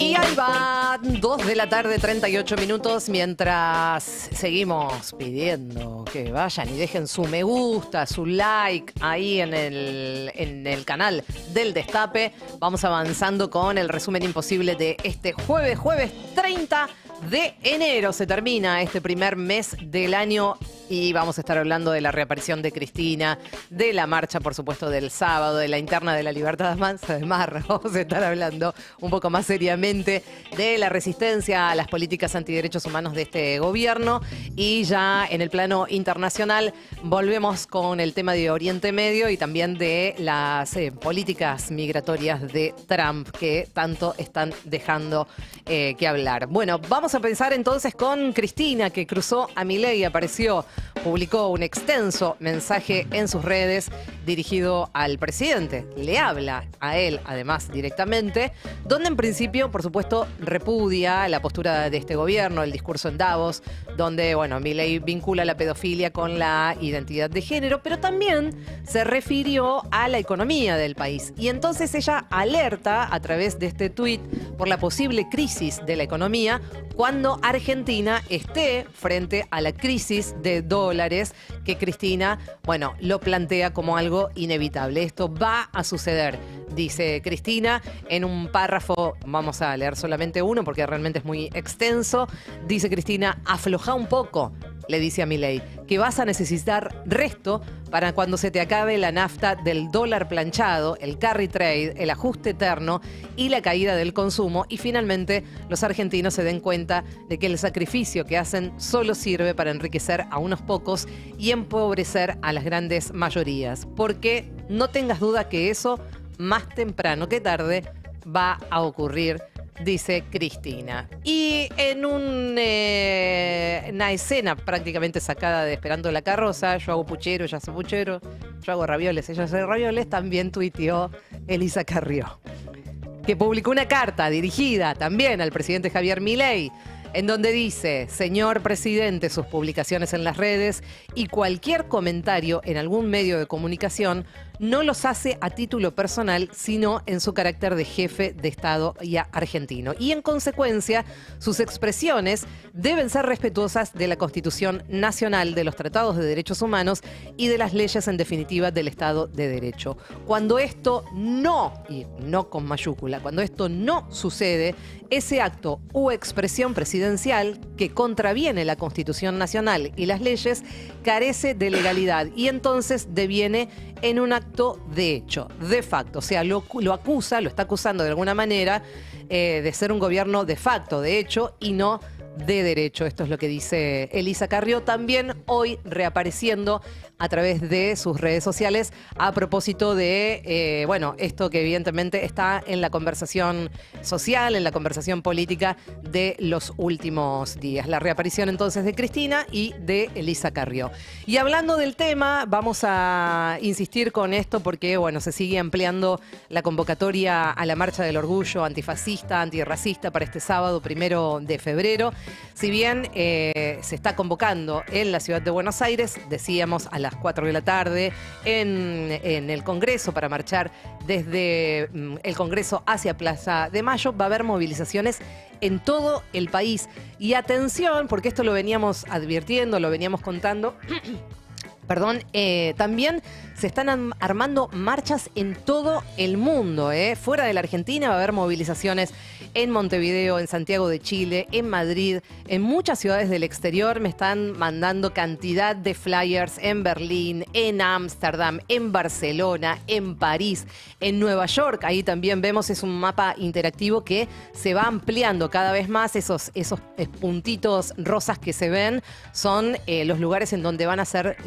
Y ahí va, 2 de la tarde, 38 minutos, mientras seguimos pidiendo que vayan y dejen su me gusta, su like ahí en el canal del Destape. Vamos avanzando con el resumen imposible de este jueves 30 de enero. Se termina este primer mes del año y vamos a estar hablando de la reaparición de Cristina, de la marcha, por supuesto, del sábado, de la interna de la Libertad Además, vamos a estar hablando un poco más seriamente de la resistencia a las políticas antiderechos humanos de este gobierno. Y ya en el plano internacional volvemos con el tema de Oriente Medio y también de las políticas migratorias de Trump, que tanto están dejando que hablar. Bueno, vamos a pensar entonces con Cristina, que cruzó a Milei, apareció, publicó un extenso mensaje en sus redes dirigido al presidente. Le habla a él, además, directamente, donde en principio, por supuesto, repudia la postura de este gobierno, el discurso en Davos, donde, bueno, Milei vincula la pedofilia con la identidad de género, pero también se refirió a la economía del país. Y entonces ella alerta a través de este tuit por la posible crisis de la economía cuando Argentina esté frente a la crisis de dólares que Cristina, bueno, lo plantea como algo inevitable. Esto va a suceder, dice Cristina en un párrafo. Vamos a leer solamente uno porque realmente es muy extenso. Dice Cristina: afloja un poco, le dice a Milei, que vas a necesitar resto para cuando se te acabe la nafta del dólar planchado, el carry trade, el ajuste eterno y la caída del consumo, y finalmente los argentinos se den cuenta de que el sacrificio que hacen solo sirve para enriquecer a unos pocos y empobrecer a las grandes mayorías. Porque no tengas duda que eso, más temprano que tarde, va a ocurrir, dice Cristina. Y en una escena prácticamente sacada de Esperando la carroza, yo hago puchero, ella hace puchero, yo hago ravioles, ella hace ravioles, también tuiteó Elisa Carrió, que publicó una carta dirigida también al presidente Javier Milei, en donde dice: señor presidente, sus publicaciones en las redes y cualquier comentario en algún medio de comunicación no los hace a título personal, sino en su carácter de jefe de Estado y argentino. Y en consecuencia, sus expresiones deben ser respetuosas de la Constitución Nacional, de los tratados de derechos humanos y de las leyes, en definitiva, del Estado de Derecho. Cuando esto no, y no con mayúscula, cuando esto no sucede, ese acto u expresión presidencial que contraviene la Constitución Nacional y las leyes carece de legalidad y entonces deviene en un acto de hecho, de facto. O sea, lo acusa, lo está acusando de alguna manera de ser un gobierno de facto, de hecho, y no de derecho. Esto es lo que dice Elisa Carrió, también hoy reapareciendo a través de sus redes sociales a propósito de, bueno, esto que evidentemente está en la conversación social, en la conversación política de los últimos días. La reaparición entonces de Cristina y de Elisa Carrió. Y hablando del tema, vamos a insistir con esto porque, bueno, se sigue ampliando la convocatoria a la Marcha del Orgullo antifascista, antirracista para este sábado 1 de febrero. Si bien se está convocando en la ciudad de Buenos Aires, decíamos a las 4 de la tarde en el Congreso para marchar desde el Congreso hacia Plaza de Mayo, va a haber movilizaciones en todo el país. Y atención, porque esto lo veníamos advirtiendo, lo veníamos contando. Perdón, también se están armando marchas en todo el mundo. Fuera de la Argentina va a haber movilizaciones en Montevideo, en Santiago de Chile, en Madrid, en muchas ciudades del exterior. Me están mandando cantidad de flyers en Berlín, en Ámsterdam, en Barcelona, en París, en Nueva York. Ahí también vemos, es un mapa interactivo que se va ampliando cada vez más. Esos puntitos rosas que se ven son los lugares en donde van a ser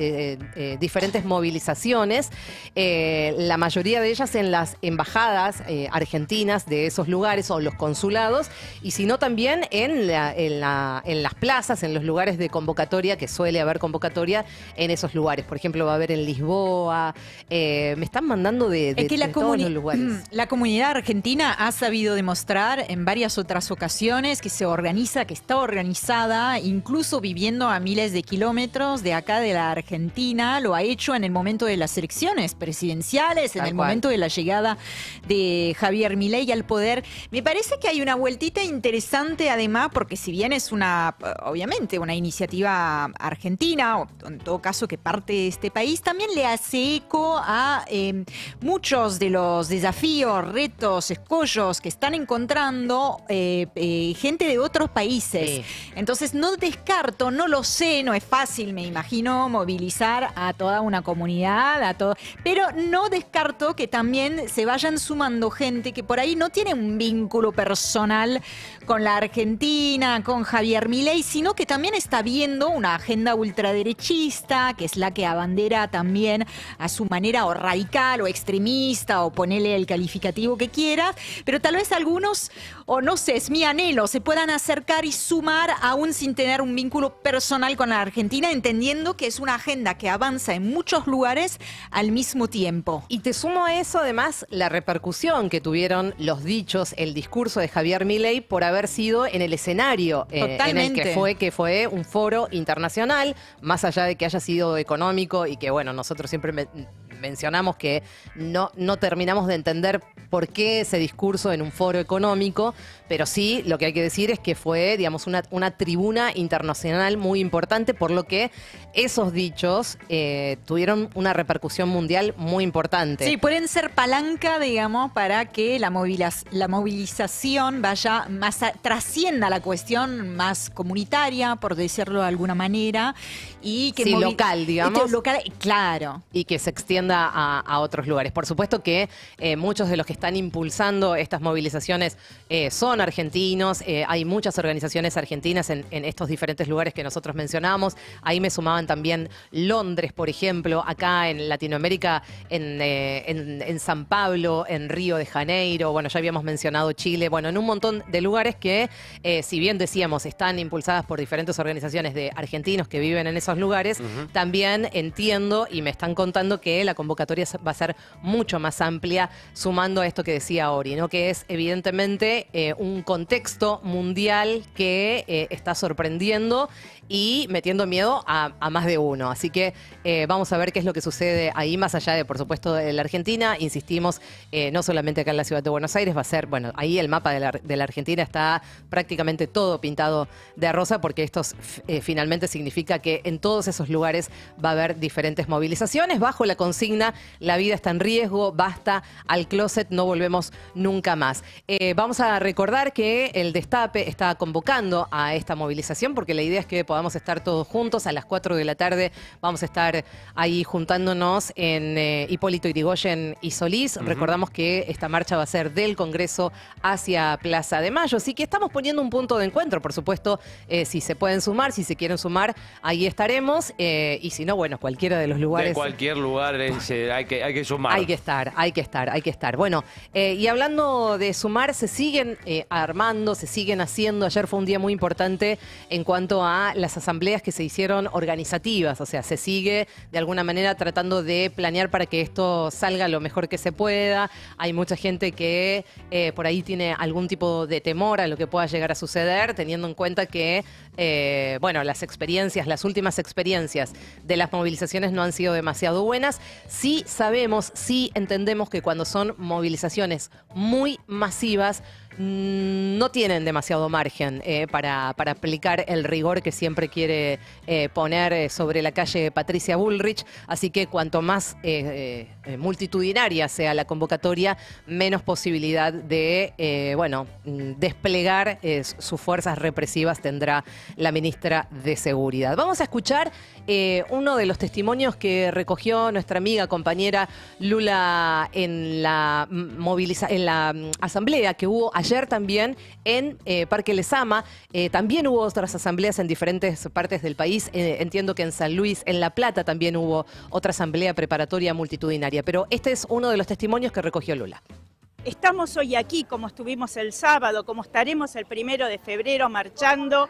diferentes movilizaciones. La mayoría de ellas en las embajadas argentinas de esos lugares o los consulados, y si no también en las plazas, en los lugares de convocatoria, que suele haber convocatoria en esos lugares. Por ejemplo, va a haber en Lisboa. Me están mandando de todos los lugares. La comunidad argentina ha sabido demostrar en varias otras ocasiones que se organiza, que está organizada, incluso viviendo a miles de kilómetros de acá de la Argentina. Lo ha hecho en el momento de la las elecciones presidenciales, en Tal el cual. momento de la llegada de Javier Milei al poder. Me parece que hay una vueltita interesante además, porque si bien es obviamente una iniciativa argentina, o en todo caso que parte de este país, también le hace eco a muchos de los desafíos, retos, escollos que están encontrando gente de otros países. Sí. Entonces no descarto, no lo sé, no es fácil, me imagino, movilizar a toda una comunidad, pero no descarto que también se vayan sumando gente que por ahí no tiene un vínculo personal con la Argentina, con Javier Milei, sino que también está viendo una agenda ultraderechista, que es la que abandera también a su manera o radical o extremista, o ponele el calificativo que quiera, pero tal vez algunos, o no sé, es mi anhelo, se puedan acercar y sumar aún sin tener un vínculo personal con la Argentina, entendiendo que es una agenda que avanza en muchos lugares al mismo tiempo. Y te sumo a eso además la repercusión que tuvieron los dichos, el discurso de Javier Milei por haber sido en el escenario en el Totalmente. que fue un foro internacional, más allá de que haya sido económico y que bueno, nosotros siempre mencionamos que no terminamos de entender por qué ese discurso en un foro económico, pero sí lo que hay que decir es que fue, digamos, una tribuna internacional muy importante, por lo que esos dichos tuvieron una repercusión mundial muy importante. Sí, pueden ser palanca, digamos, para que la movilización vaya más, trascienda la cuestión más comunitaria, por decirlo de alguna manera, y que Sí, local, digamos. Local, claro. Y que se extienda a otros lugares. Por supuesto que muchos de los que están impulsando estas movilizaciones son argentinos. Hay muchas organizaciones argentinas en estos diferentes lugares que nosotros mencionamos. Ahí me sumaban también Londres, por ejemplo, acá en Latinoamérica, en San Pablo, en Río de Janeiro. Bueno, ya habíamos mencionado Chile. Bueno, en un montón de lugares que, si bien decíamos, están impulsadas por diferentes organizaciones de argentinos que viven en esos lugares, también entiendo y me están contando que la convocatoria va a ser mucho más amplia, sumando a esto que decía Ori, ¿no? Que es evidentemente un contexto mundial que está sorprendiendo y metiendo miedo a más de uno. Así que vamos a ver qué es lo que sucede ahí, más allá de, por supuesto, de la Argentina. Insistimos, no solamente acá en la ciudad de Buenos Aires, va a ser, bueno, ahí el mapa de la Argentina está prácticamente todo pintado de rosa, porque esto finalmente significa que en todos esos lugares va a haber diferentes movilizaciones, bajo la consigna: la vida está en riesgo, basta al closet, no volvemos nunca más. Vamos a recordar que el Destape está convocando a esta movilización, porque la idea es que podamos estar todos juntos. A las 4 de la tarde vamos a estar ahí juntándonos en Hipólito Yrigoyen y Solís. Recordamos que esta marcha va a ser del Congreso hacia Plaza de Mayo, así que estamos poniendo un punto de encuentro, por supuesto. Si se pueden sumar, si se quieren sumar, ahí estaremos, y si no, bueno, cualquiera de los lugares. De cualquier lugar hay que sumar. Hay que estar. Bueno, y hablando de sumar, se siguen armando, se siguen haciendo. Ayer fue un día muy importante en cuanto a las asambleas que se hicieron organizativas. O sea, se sigue de alguna manera tratando de planear para que esto salga lo mejor que se pueda. Hay mucha gente que por ahí tiene algún tipo de temor a lo que pueda llegar a suceder, teniendo en cuenta que, bueno, las últimas experiencias de las movilizaciones no han sido demasiado buenas. Sí sabemos, sí entendemos que cuando son movilizaciones muy masivas, no tienen demasiado margen para aplicar el rigor que siempre quiere poner sobre la calle Patricia Bullrich. Así que cuanto más multitudinaria sea la convocatoria, menos posibilidad de desplegar sus fuerzas represivas tendrá la ministra de Seguridad. Vamos a escuchar uno de los testimonios que recogió nuestra amiga, compañera Lula en la asamblea que hubo ayer también en Parque Lezama. También hubo otras asambleas en diferentes partes del país. Entiendo que en San Luis, en La Plata, también hubo otra asamblea preparatoria multitudinaria. Pero este es uno de los testimonios que recogió Lula. Estamos hoy aquí como estuvimos el sábado, como estaremos el 1 de febrero marchando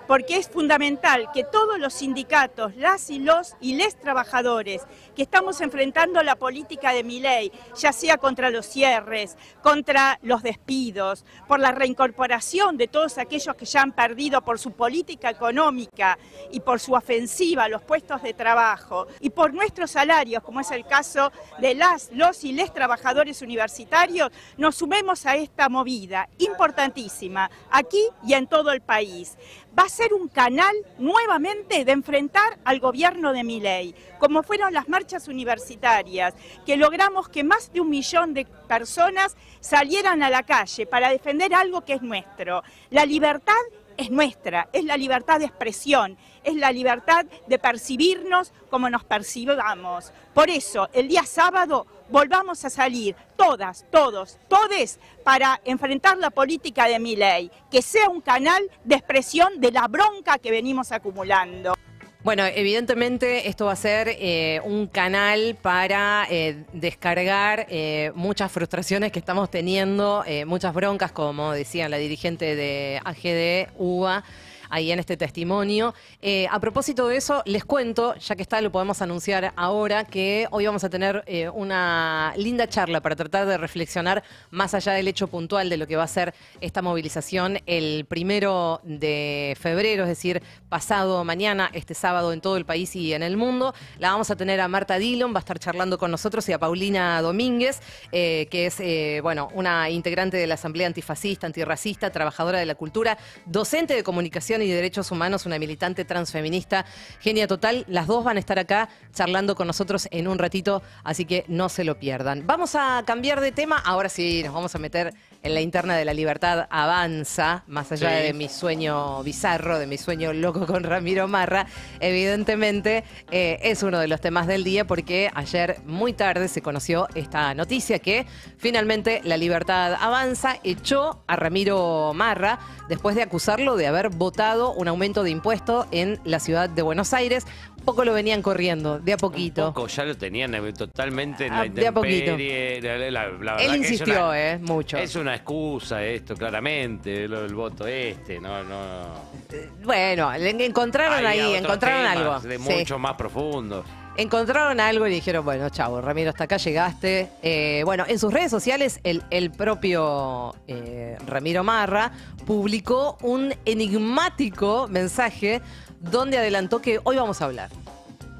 porque es fundamental que todos los sindicatos, las y los y les trabajadores que estamos enfrentando la política de Milei, ya sea contra los cierres, contra los despidos, por la reincorporación de todos aquellos que ya han perdido por su política económica y por su ofensiva a los puestos de trabajo, y por nuestros salarios, como es el caso de los y les trabajadores universitarios, nos sumemos a esta movida importantísima, aquí y en todo el país. Va a ser un canal nuevamente de enfrentar al gobierno de Milei, como fueron las marchas universitarias, que logramos que más de 1 millón de personas salieran a la calle para defender algo que es nuestro. La libertad es nuestra, es la libertad de expresión, es la libertad de percibirnos como nos percibamos. Por eso, el día sábado volvamos a salir, todas, todos, todes, para enfrentar la política de Milei, que sea un canal de expresión de la bronca que venimos acumulando. Bueno, evidentemente esto va a ser un canal para descargar muchas frustraciones que estamos teniendo, muchas broncas, como decía la dirigente de AGD, UBA, ahí en este testimonio. A propósito de eso, les cuento, ya que está, lo podemos anunciar ahora, que hoy vamos a tener una linda charla para tratar de reflexionar más allá del hecho puntual de lo que va a ser esta movilización el 1 de febrero, es decir, pasado mañana, este sábado en todo el país y en el mundo. La vamos a tener a Marta Dillon, va a estar charlando con nosotros, y a Paulina Domínguez, que es bueno, una integrante de la Asamblea Antifascista, Antirracista, trabajadora de la cultura, docente de comunicación y derechos humanos, una militante transfeminista, genia total. Las dos van a estar acá charlando con nosotros en un ratito, así que no se lo pierdan. Vamos a cambiar de tema, ahora sí nos vamos a meter en la interna de La Libertad Avanza, más allá de mi sueño bizarro, de mi sueño loco con Ramiro Marra. Evidentemente es uno de los temas del día, porque ayer muy tarde se conoció esta noticia que finalmente La Libertad Avanza echó a Ramiro Marra después de acusarlo de haber votado un aumento de impuestos en la ciudad de Buenos Aires. Un poco lo venían corriendo, de a poquito. Un poco, ya lo tenían totalmente en la de a poquito. intemperie. La verdad Él que insistió, mucho. Es una excusa esto, claramente, el voto no. Bueno, le encontraron ahí, encontraron algo. De mucho más profundo. Encontraron algo y dijeron, bueno, chavo, Ramiro, hasta acá llegaste. Bueno, en sus redes sociales, el propio Ramiro Marra publicó un enigmático mensaje donde adelantó que hoy vamos a hablar.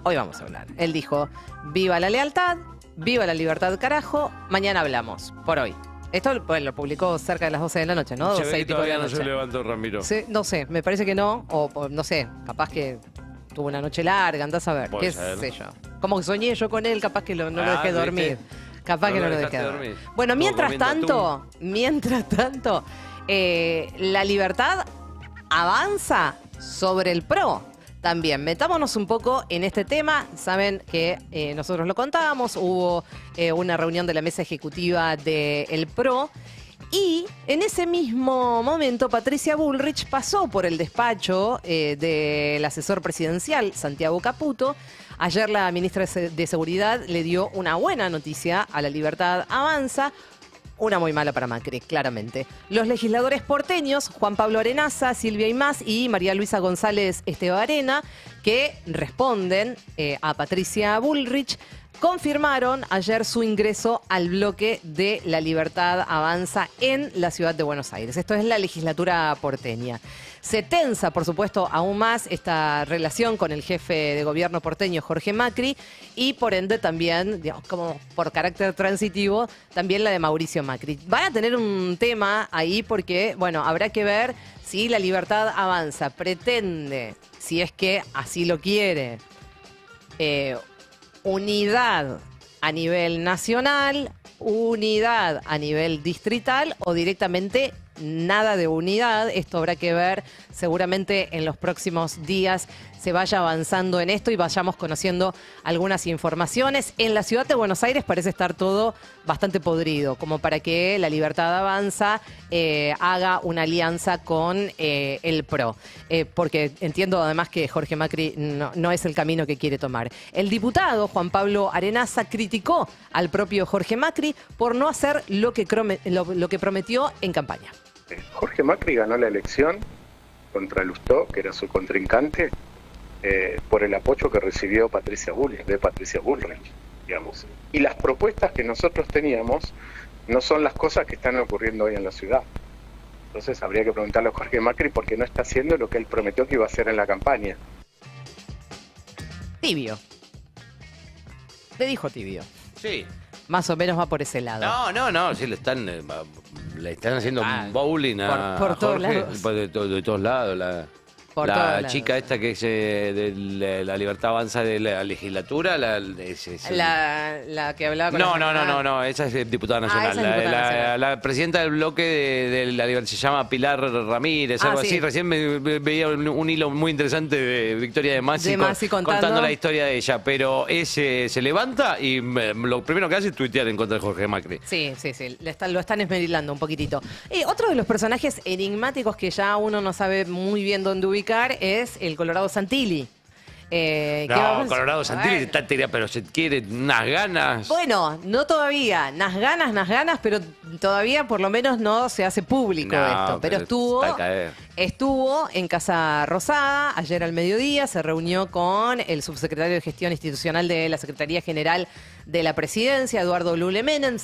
Hoy vamos a hablar. Él dijo, viva la lealtad, viva la libertad, carajo, mañana hablamos, por hoy. Esto lo publicó cerca de las 12 de la noche, ¿no? Se ve que todavía no se levantó Ramiro. Sí, no sé, me parece que no, o no sé, capaz que tuvo una noche larga, andás a ver, qué sé yo. Como que soñé yo con él, capaz que no lo dejé dormir. Capaz que no lo dejé dormir. Bueno, mientras tanto, la libertad avanza sobre el PRO. También, metámonos un poco en este tema. Saben que nosotros lo contábamos, hubo una reunión de la mesa ejecutiva del PRO. Y en ese mismo momento, Patricia Bullrich pasó por el despacho del asesor presidencial, Santiago Caputo. Ayer la ministra de Seguridad le dio una buena noticia a La Libertad Avanza, una muy mala para Macri, claramente. Los legisladores porteños, Juan Pablo Arenaza, Silvia Imaz y María Luisa González Estebarena, que responden a Patricia Bullrich, confirmaron ayer su ingreso al bloque de La Libertad Avanza en la ciudad de Buenos Aires. Esto es la legislatura porteña. Se tensa, por supuesto, aún más esta relación con el jefe de gobierno porteño, Jorge Macri, y por ende también, digamos, como por carácter transitivo, también la de Mauricio Macri. Van a tener un tema ahí porque, bueno, habrá que ver si La Libertad Avanza pretende, si es que así lo quiere, unidad a nivel nacional, unidad a nivel distrital o directamente nada de unidad. Esto habrá que ver, seguramente en los próximos días se vaya avanzando en esto y vayamos conociendo algunas informaciones. En la ciudad de Buenos Aires parece estar todo bastante podrido, como para que La Libertad Avanza haga una alianza con el PRO. Porque entiendo además que Jorge Macri no es el camino que quiere tomar. El diputado Juan Pablo Arenaza criticó al propio Jorge Macri por no hacer lo que prometió en campaña. Jorge Macri ganó la elección contra Lustó, que era su contrincante, por el apoyo que recibió de Patricia Bullrich, digamos. Y las propuestas que nosotros teníamos no son las cosas que están ocurriendo hoy en la ciudad. Entonces habría que preguntarle a Jorge Macri por qué no está haciendo lo que él prometió que iba a hacer en la campaña. Tibio. Le dijo tibio. Sí. Más o menos va por ese lado. No, sí, le están haciendo un bowling a por todos Jorge, lados. de todos lados. Por La todos lados. chica esta que es de la Libertad Avanza de la legislatura, La que hablaba con No, esa es diputada nacional. esa es diputada nacional. La presidenta del bloque de la Libertad se llama Pilar Ramírez, algo sí. así. Recién veía un hilo muy interesante de Victoria de Masi, contando la historia de ella. Pero ese se levanta y lo primero que hace es tuitear en contra de Jorge Macri. Sí. Lo están esmerilando un poquitito. Otro de los personajes enigmáticos que ya uno no sabe muy bien dónde ubicar es el Colorado Santilli. Colorado Santilli está tirado, pero se quiere unas ganas. Bueno, no todavía. Unas ganas, pero todavía por lo menos no se hace público esto. Pero estuvo en Casa Rosada ayer al mediodía, se reunió con el subsecretario de Gestión Institucional de la Secretaría General de la Presidencia, Eduardo Lule Menem.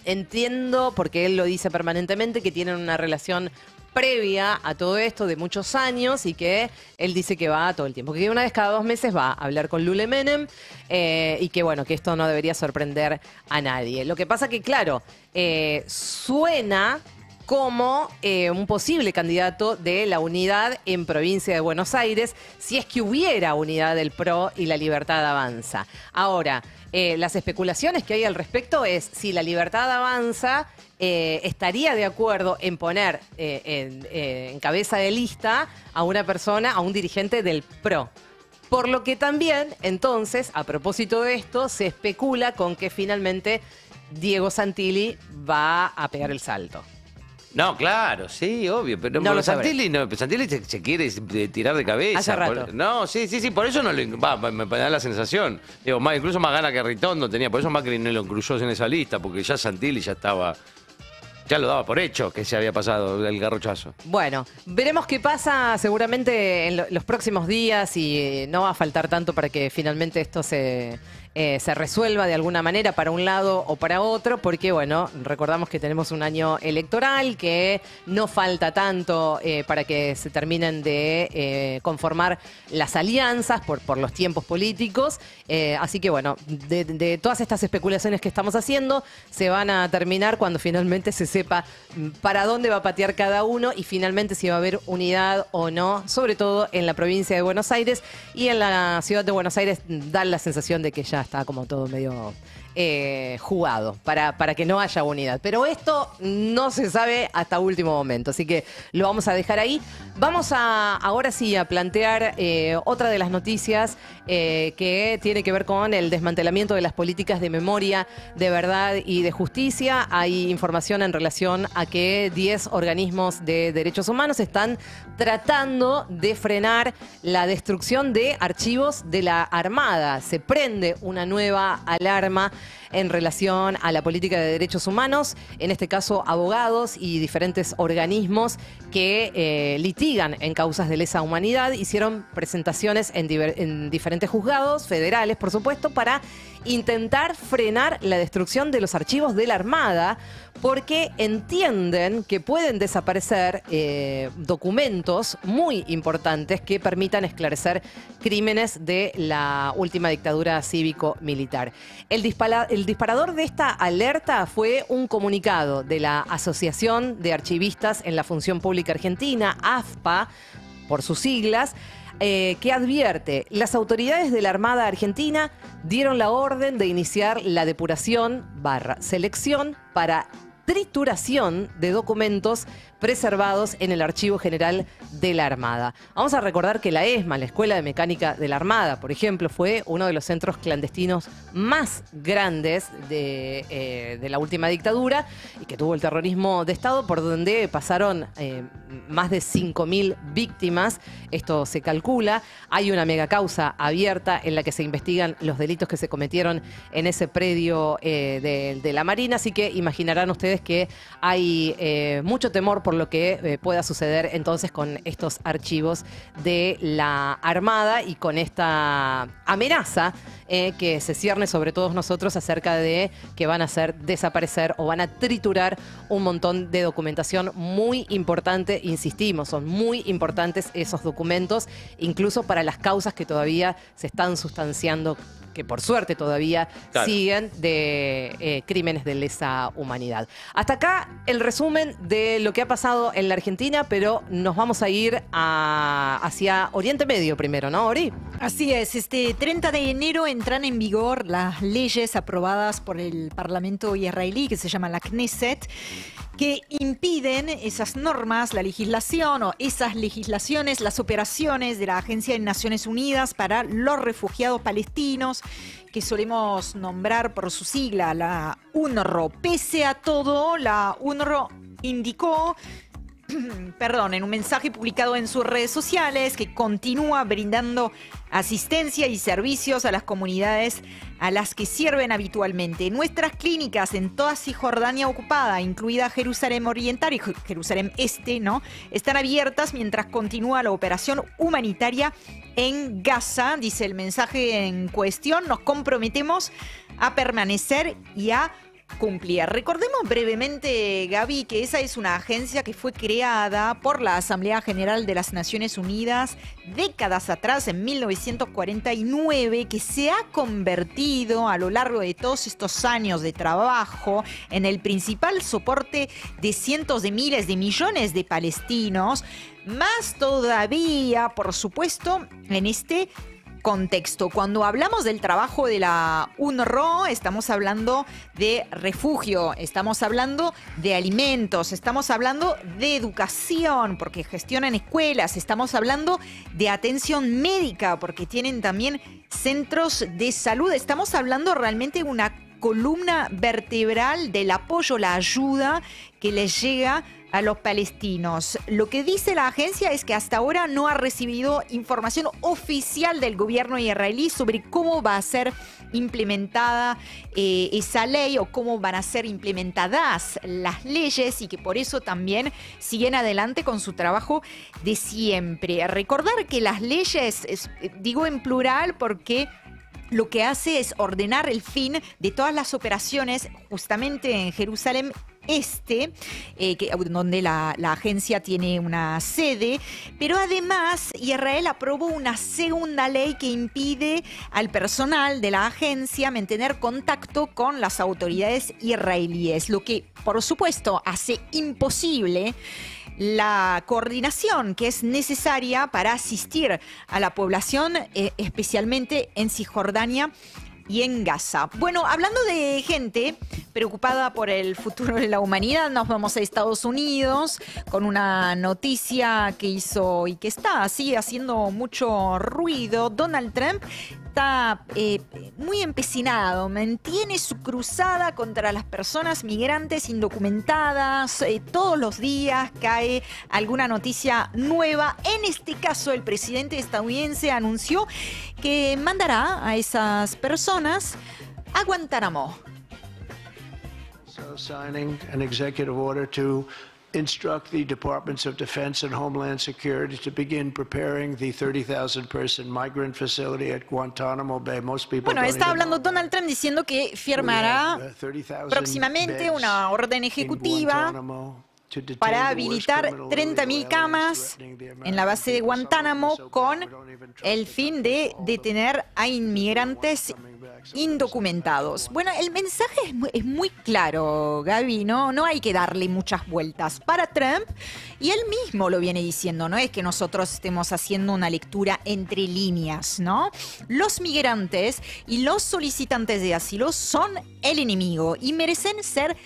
Entiendo, porque él lo dice permanentemente, que tienen una relación previa a todo esto de muchos años y que él dice que va todo el tiempo, que una vez cada 2 meses va a hablar con Lule Menem y que bueno, que esto no debería sorprender a nadie. Lo que pasa que claro, suena como un posible candidato de la unidad en provincia de Buenos Aires, si es que hubiera unidad del PRO y la Libertad Avanza. Ahora, las especulaciones que hay al respecto es si la Libertad Avanza estaría de acuerdo en poner en cabeza de lista a una persona, a un dirigente del PRO. Por lo que también, entonces, a propósito de esto, se especula con que finalmente Diego Santilli va a pegar el salto. No, claro, sí, obvio, pero No lo Santilli se quiere tirar de cabeza. Hace rato. Sí, por eso no me da la sensación. Digo, incluso más gana que Ritondo tenía, por eso Macri no lo incluyó en esa lista, porque ya Santilli ya lo daba por hecho que se había pasado el garrochazo. Bueno, veremos qué pasa seguramente en los próximos días y no va a faltar tanto para que finalmente esto se resuelva de alguna manera para un lado o para otro, porque bueno, recordamos que tenemos un año electoral, que no falta tanto para que se terminen de conformar las alianzas por los tiempos políticos, así que bueno, de todas estas especulaciones que estamos haciendo, se van a terminar cuando finalmente se sepa para dónde va a patear cada uno y finalmente si va a haber unidad o no, sobre todo en la provincia de Buenos Aires, y en la ciudad de Buenos Aires da la sensación de que ya está como todo medio jugado para que no haya unidad. Pero esto no se sabe hasta último momento, así que lo vamos a dejar ahí. Vamos ahora sí a plantear otra de las noticias que tiene que ver con el desmantelamiento de las políticas de memoria, de verdad y de justicia. Hay información en relación a que 10 organismos de derechos humanos están tratando de frenar la destrucción de archivos de la Armada. Se prende una nueva alarma en relación a la política de derechos humanos, en este caso abogados y diferentes organismos que litigan en causas de lesa humanidad, hicieron presentaciones en diferentes juzgados federales, por supuesto, para intentar frenar la destrucción de los archivos de la Armada, porque entienden que pueden desaparecer documentos muy importantes que permitan esclarecer crímenes de la última dictadura cívico-militar. El disparador de esta alerta fue un comunicado de la Asociación de Archivistas en la Función Pública Argentina, AFPA, por sus siglas, que advierte: las autoridades de la Armada Argentina dieron la orden de iniciar la depuración / selección para trituración de documentos preservados en el Archivo General de la Armada. Vamos a recordar que la ESMA, la Escuela de Mecánica de la Armada, por ejemplo, fue uno de los centros clandestinos más grandes de la última dictadura y que tuvo el terrorismo de Estado, por donde pasaron más de 5.000 víctimas, esto se calcula. Hay una megacausa abierta en la que se investigan los delitos que se cometieron en ese predio de la Marina, así que imaginarán ustedes que hay mucho temor por lo que pueda suceder entonces con estos archivos de la Armada y con esta amenaza que se cierne sobre todos nosotros acerca de que van a hacer desaparecer o van a triturar un montón de documentación muy importante. Insistimos, son muy importantes esos documentos, incluso para las causas que todavía se están sustanciando, que por suerte todavía siguen, de crímenes de lesa humanidad. Hasta acá el resumen de lo que ha pasado en la Argentina, pero nos vamos a ir hacia Oriente Medio primero, ¿no, Ori? Así es, este 30 de enero entran en vigor las leyes aprobadas por el Parlamento israelí, que se llama la Knesset, que impiden esas normas, la legislación o esas legislaciones, las operaciones de la Agencia de Naciones Unidas para los refugiados palestinos, que solemos nombrar por su sigla, la UNRWA. Pese a todo, la UNRWA indicó, en un mensaje publicado en sus redes sociales, que continúa brindando asistencia y servicios a las comunidades a las que sirven habitualmente. Nuestras clínicas en toda Cisjordania ocupada, incluida Jerusalén Oriental y Jerusalén Este, ¿no?, están abiertas mientras continúa la operación humanitaria en Gaza, dice el mensaje en cuestión. Nos comprometemos a permanecer y a cumplir. Recordemos brevemente, Gaby, que esa es una agencia que fue creada por la Asamblea General de las Naciones Unidas décadas atrás, en 1949, que se ha convertido a lo largo de todos estos años de trabajo en el principal soporte de cientos de miles de millones de palestinos, más todavía, por supuesto, en este contexto. Cuando hablamos del trabajo de la UNRWA, estamos hablando de refugio, estamos hablando de alimentos, estamos hablando de educación, porque gestionan escuelas, estamos hablando de atención médica, porque tienen también centros de salud. Estamos hablando realmente de una columna vertebral del apoyo, la ayuda que les llega a los palestinos. Lo que dice la agencia es que hasta ahora no ha recibido información oficial del gobierno israelí sobre cómo va a ser implementada esa ley o cómo van a ser implementadas las leyes, y que por eso también siguen adelante con su trabajo de siempre. Recordar que las leyes, digo en plural porque lo que hace es ordenar el fin de todas las operaciones justamente en Jerusalén Este, donde la agencia tiene una sede, pero además Israel aprobó una segunda ley que impide al personal de la agencia mantener contacto con las autoridades israelíes, lo que por supuesto hace imposible la coordinación que es necesaria para asistir a la población, especialmente en Cisjordania y en Gaza. Bueno, hablando de gente preocupada por el futuro de la humanidad, nos vamos a Estados Unidos con una noticia que hizo y que sigue haciendo mucho ruido. Donald Trump está muy empecinado, mantiene su cruzada contra las personas migrantes indocumentadas. Todos los días cae alguna noticia nueva. En este caso, el presidente estadounidense anunció que mandará a esas personas a Guantánamo. So signing an executive order to instruct the Departments of Defense and Homeland Security to begin preparing the 30,000-person migrant facility at Guantanamo Bay. Most people Bueno, está hablando Donald Trump diciendo que firmará próximamente una orden ejecutiva para habilitar 30.000 camas en la base de Guantánamo con el fin de detener a inmigrantes indocumentados. Bueno, el mensaje es muy claro, Gaby, no hay que darle muchas vueltas. Para Trump, y él mismo lo viene diciendo, no es que nosotros estemos haciendo una lectura entre líneas, ¿no? Los migrantes y los solicitantes de asilo son el enemigo y merecen ser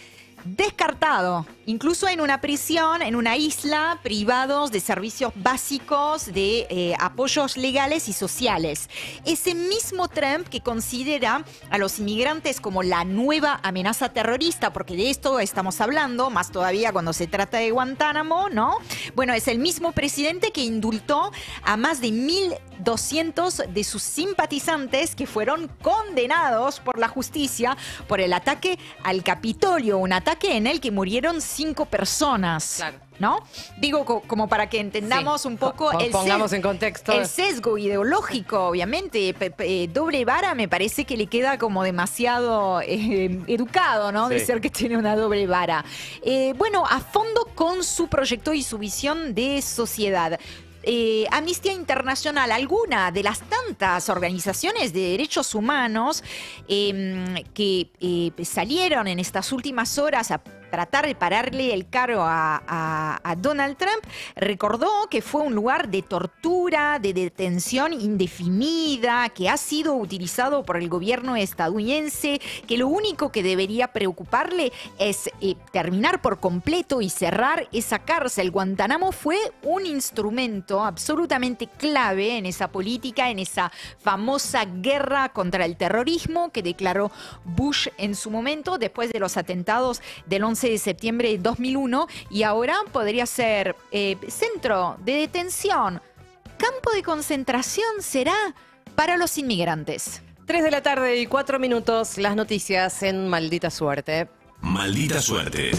descartado, incluso en una prisión, en una isla, privados de servicios básicos, de apoyos legales y sociales. Ese mismo Trump que considera a los inmigrantes como la nueva amenaza terrorista, porque de esto estamos hablando, más todavía cuando se trata de Guantánamo, ¿no? Bueno, es el mismo presidente que indultó a más de 1.200 de sus simpatizantes que fueron condenados por la justicia por el ataque al Capitolio, un ataque en el que murieron 5 personas. Claro. ¿No? Digo, como para que entendamos Sí. un poco Pongamos en contexto. el sesgo ideológico, obviamente. Doble vara me parece que le queda como demasiado educado, ¿no? De Sí. ser que tiene una doble vara. Bueno, a fondo con su proyecto y su visión de sociedad. Amnistía Internacional, alguna de las tantas organizaciones de derechos humanos que salieron en estas últimas horas a tratar de pararle el cargo a Donald Trump, recordó que fue un lugar de tortura, de detención indefinida, que ha sido utilizado por el gobierno estadounidense, que lo único que debería preocuparle es terminar por completo y cerrar esa cárcel. Guantánamo fue un instrumento absolutamente clave en esa política, en esa famosa guerra contra el terrorismo que declaró Bush en su momento, después de los atentados del 11 de septiembre de 2001, y ahora podría ser centro de detención, campo de concentración será para los inmigrantes. 3 de la tarde y 4 minutos, las noticias en Maldita Suerte. Maldita Suerte.